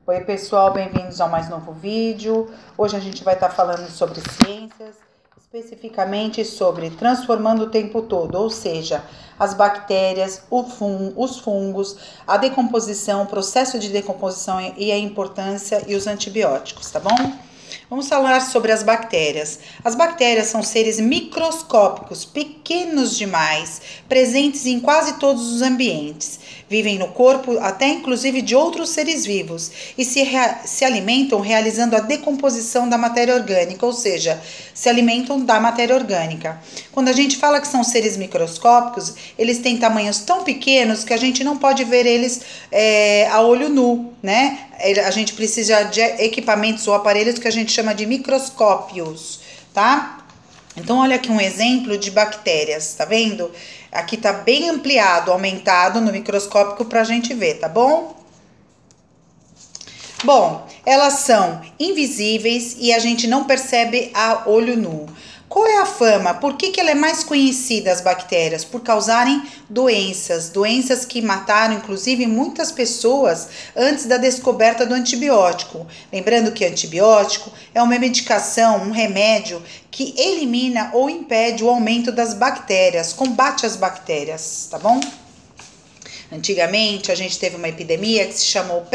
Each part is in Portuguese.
Oi pessoal, bem-vindos ao mais novo vídeo. Hoje a gente vai estar falando sobre ciências, especificamente sobre transformando o tempo todo, ou seja, as bactérias, os fungos, a decomposição, o processo de decomposição e a importância e os antibióticos, tá bom? Vamos falar sobre as bactérias. As bactérias são seres microscópicos, pequenos demais, presentes em quase todos os ambientes. Vivem no corpo, até inclusive de outros seres vivos, e se alimentam realizando a decomposição da matéria orgânica, ou seja, se alimentam da matéria orgânica. Quando a gente fala que são seres microscópicos, eles têm tamanhos tão pequenos que a gente não pode ver eles a olho nu, né? A gente precisa de equipamentos ou aparelhos que a gente chama de microscópios, tá? Então, olha aqui um exemplo de bactérias, tá vendo? Aqui tá bem ampliado, aumentado no microscópio pra gente ver, tá bom? Bom, elas são invisíveis e a gente não percebe a olho nu. Qual é a fama? Por que ela é mais conhecida, as bactérias? Por causarem doenças que mataram, inclusive, muitas pessoas antes da descoberta do antibiótico. Lembrando que antibiótico é uma medicação, um remédio que elimina ou impede o aumento das bactérias, combate as bactérias, tá bom? Antigamente, a gente teve uma epidemia que se chamou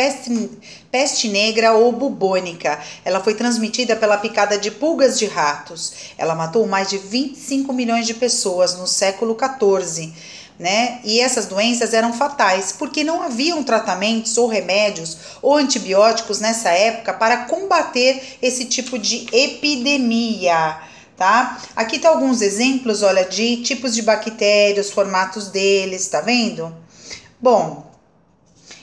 peste negra ou bubônica. Ela foi transmitida pela picada de pulgas de ratos. Ela matou mais de 25 milhões de pessoas no século XIV, né? E essas doenças eram fatais, porque não haviam tratamentos ou remédios ou antibióticos nessa época para combater esse tipo de epidemia. Tá? Aqui tá alguns exemplos, olha, de tipos de bactérias, formatos deles, tá vendo? Bom,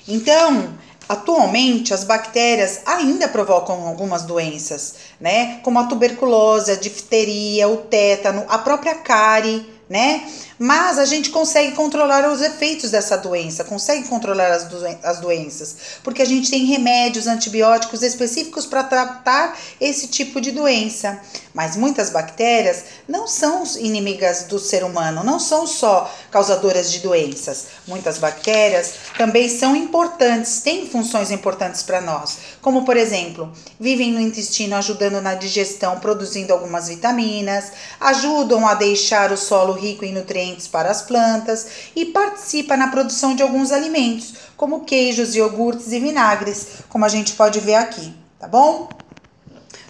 então, atualmente as bactérias ainda provocam algumas doenças, né? Como a tuberculose, a difteria, o tétano, a própria cárie, né? Mas a gente consegue controlar os efeitos dessa doença, consegue controlar as doenças, porque a gente tem remédios, antibióticos específicos para tratar esse tipo de doença. Mas muitas bactérias não são inimigas do ser humano, não são só causadoras de doenças. Muitas bactérias também são importantes, têm funções importantes para nós, como por exemplo, vivem no intestino ajudando na digestão, produzindo algumas vitaminas, ajudam a deixar o solo rico em nutrientes para as plantas e participa na produção de alguns alimentos, como queijos, iogurtes e vinagres, como a gente pode ver aqui, tá bom?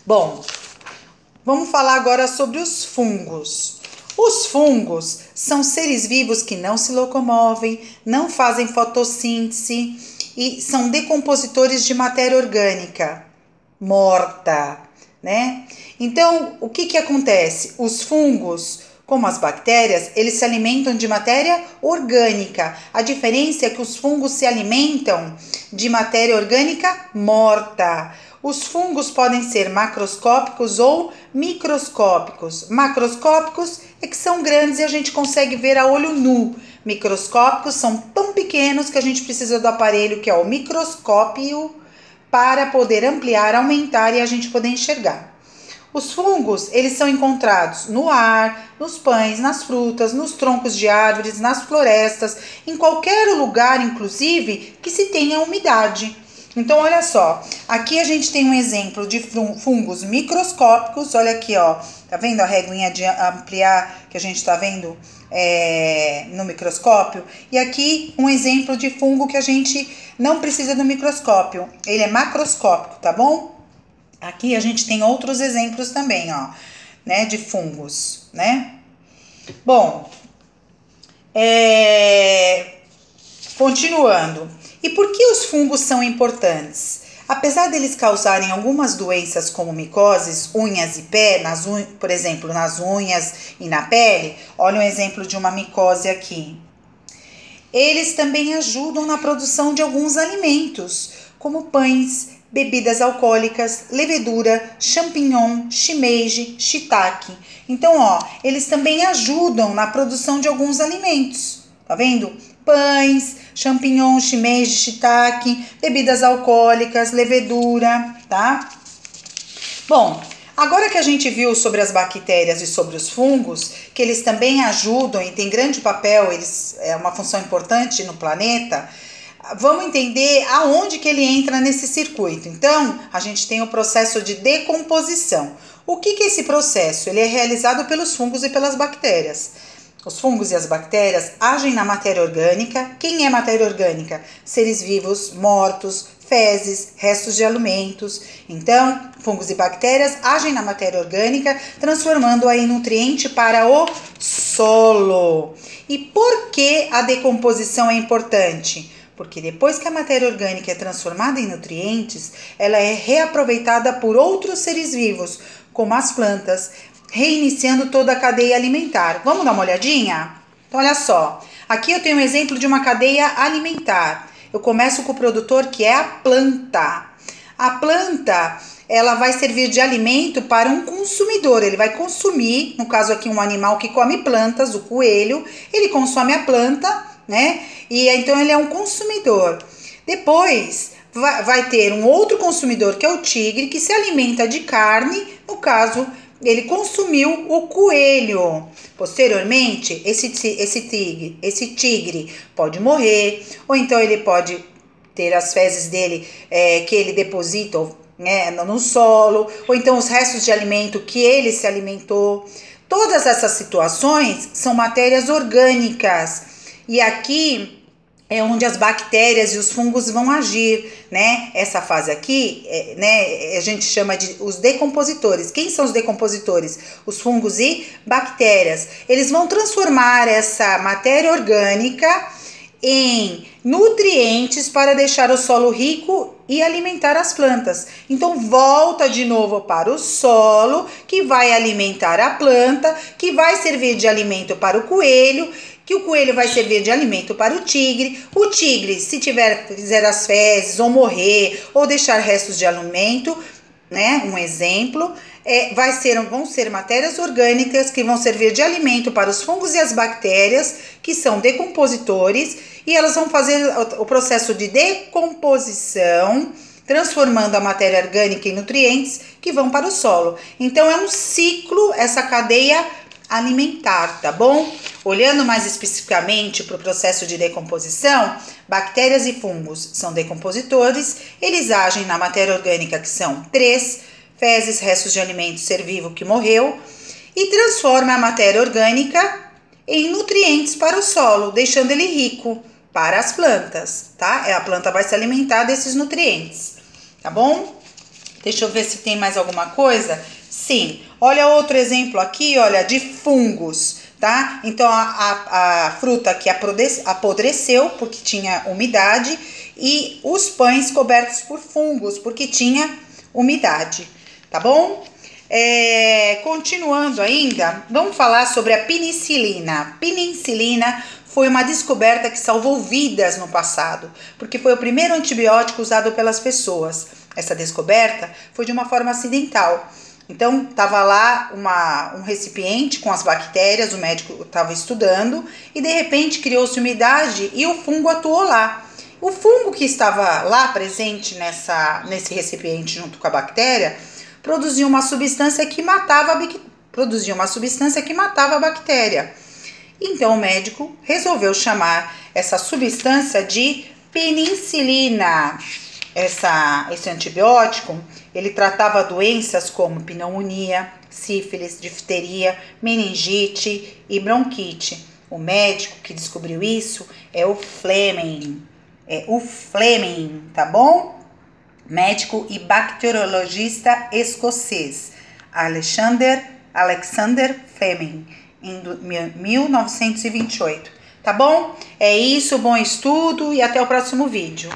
Bom, vamos falar agora sobre os fungos. Os fungos são seres vivos que não se locomovem, não fazem fotossíntese e são decompositores de matéria orgânica morta, né? Então, o que acontece? Os fungos, como as bactérias, eles se alimentam de matéria orgânica. A diferença é que os fungos se alimentam de matéria orgânica morta. Os fungos podem ser macroscópicos ou microscópicos. Macroscópicos é que são grandes e a gente consegue ver a olho nu. Microscópicos são tão pequenos que a gente precisa do aparelho que é o microscópio para poder ampliar, aumentar e a gente poder enxergar. Os fungos, eles são encontrados no ar, nos pães, nas frutas, nos troncos de árvores, nas florestas, em qualquer lugar, inclusive, que se tenha umidade. Então, olha só, aqui a gente tem um exemplo de fungos microscópicos, olha aqui, ó, tá vendo a reguinha de ampliar que a gente tá vendo no microscópio? E aqui um exemplo de fungo que a gente não precisa do microscópio, ele é macroscópico, tá bom? Aqui a gente tem outros exemplos também, ó, né, de fungos, né? Bom, continuando. E por que os fungos são importantes? Apesar deles causarem algumas doenças como micoses, unhas e pé, por exemplo, nas unhas e na pele, olha um exemplo de uma micose aqui. Eles também ajudam na produção de alguns alimentos, como pães, bebidas alcoólicas, levedura, champignon, shimeji, shiitake. Então, ó, eles também ajudam na produção de alguns alimentos, tá vendo? Pães, champignon, shimeji, shiitake, bebidas alcoólicas, levedura, tá? Bom, agora que a gente viu sobre as bactérias e sobre os fungos, que eles também ajudam e têm grande papel, é uma função importante no planeta, vamos entender aonde que ele entra nesse circuito. Então, a gente tem o processo de decomposição. O que é esse processo? Ele é realizado pelos fungos e pelas bactérias. Os fungos e as bactérias agem na matéria orgânica. Quem é matéria orgânica? Seres vivos, mortos, fezes, restos de alimentos. Então, fungos e bactérias agem na matéria orgânica, transformando-a em nutriente para o solo. E por que a decomposição é importante? Porque depois que a matéria orgânica é transformada em nutrientes, ela é reaproveitada por outros seres vivos, como as plantas, reiniciando toda a cadeia alimentar. Vamos dar uma olhadinha? Então, olha só. Aqui eu tenho um exemplo de uma cadeia alimentar. Eu começo com o produtor, que é a planta. A planta, ela vai servir de alimento para um consumidor. Ele vai consumir, no caso aqui um animal que come plantas, o coelho. Ele consome a planta, né? E então ele é um consumidor. Depois vai ter um outro consumidor, que é o tigre, que se alimenta de carne. No caso, ele consumiu o coelho. Posteriormente, esse tigre pode morrer, ou então ele pode ter as fezes dele que ele deposita, né, no solo, ou então os restos de alimento que ele se alimentou. Todas essas situações são matérias orgânicas. E aqui é onde as bactérias e os fungos vão agir, né? Essa fase aqui, né, a gente chama de os decompositores. Quem são os decompositores? Os fungos e bactérias. Eles vão transformar essa matéria orgânica em nutrientes para deixar o solo rico e alimentar as plantas. Então volta de novo para o solo, que vai alimentar a planta, que vai servir de alimento para o coelho, que o coelho vai servir de alimento para o tigre. O tigre, se fizer as fezes, ou morrer, ou deixar restos de alimento, né? Um exemplo, vão ser matérias orgânicas que vão servir de alimento para os fungos e as bactérias, que são decompositores, e elas vão fazer o processo de decomposição, transformando a matéria orgânica em nutrientes que vão para o solo. Então é um ciclo, essa cadeia alimentar, tá bom? Olhando mais especificamente para o processo de decomposição, bactérias e fungos são decompositores. Eles agem na matéria orgânica, que são 3, fezes, restos de alimento, ser vivo que morreu, e transforma a matéria orgânica em nutrientes para o solo, deixando ele rico para as plantas, tá? A planta vai se alimentar desses nutrientes, tá bom? Deixa eu ver se tem mais alguma coisa. Sim, olha outro exemplo aqui, olha, de fungos, tá? Então, a fruta que apodreceu porque tinha umidade, e os pães cobertos por fungos porque tinha umidade, tá bom? Continuando ainda, vamos falar sobre a penicilina. Penicilina foi uma descoberta que salvou vidas no passado, porque foi o primeiro antibiótico usado pelas pessoas. Essa descoberta foi de uma forma acidental. Então, estava lá um recipiente com as bactérias, o médico estava estudando, e de repente criou-se umidade e o fungo atuou lá. O fungo que estava lá presente nesse recipiente junto com a bactéria produzia uma substância que matava a bactéria. Então, o médico resolveu chamar essa substância de penicilina. Esse antibiótico, ele tratava doenças como pneumonia, sífilis, difteria, meningite e bronquite. O médico que descobriu isso é o Fleming. Tá bom? Médico e bacteriologista escocês, Alexander Fleming, em 1928. Tá bom? É isso, bom estudo e até o próximo vídeo.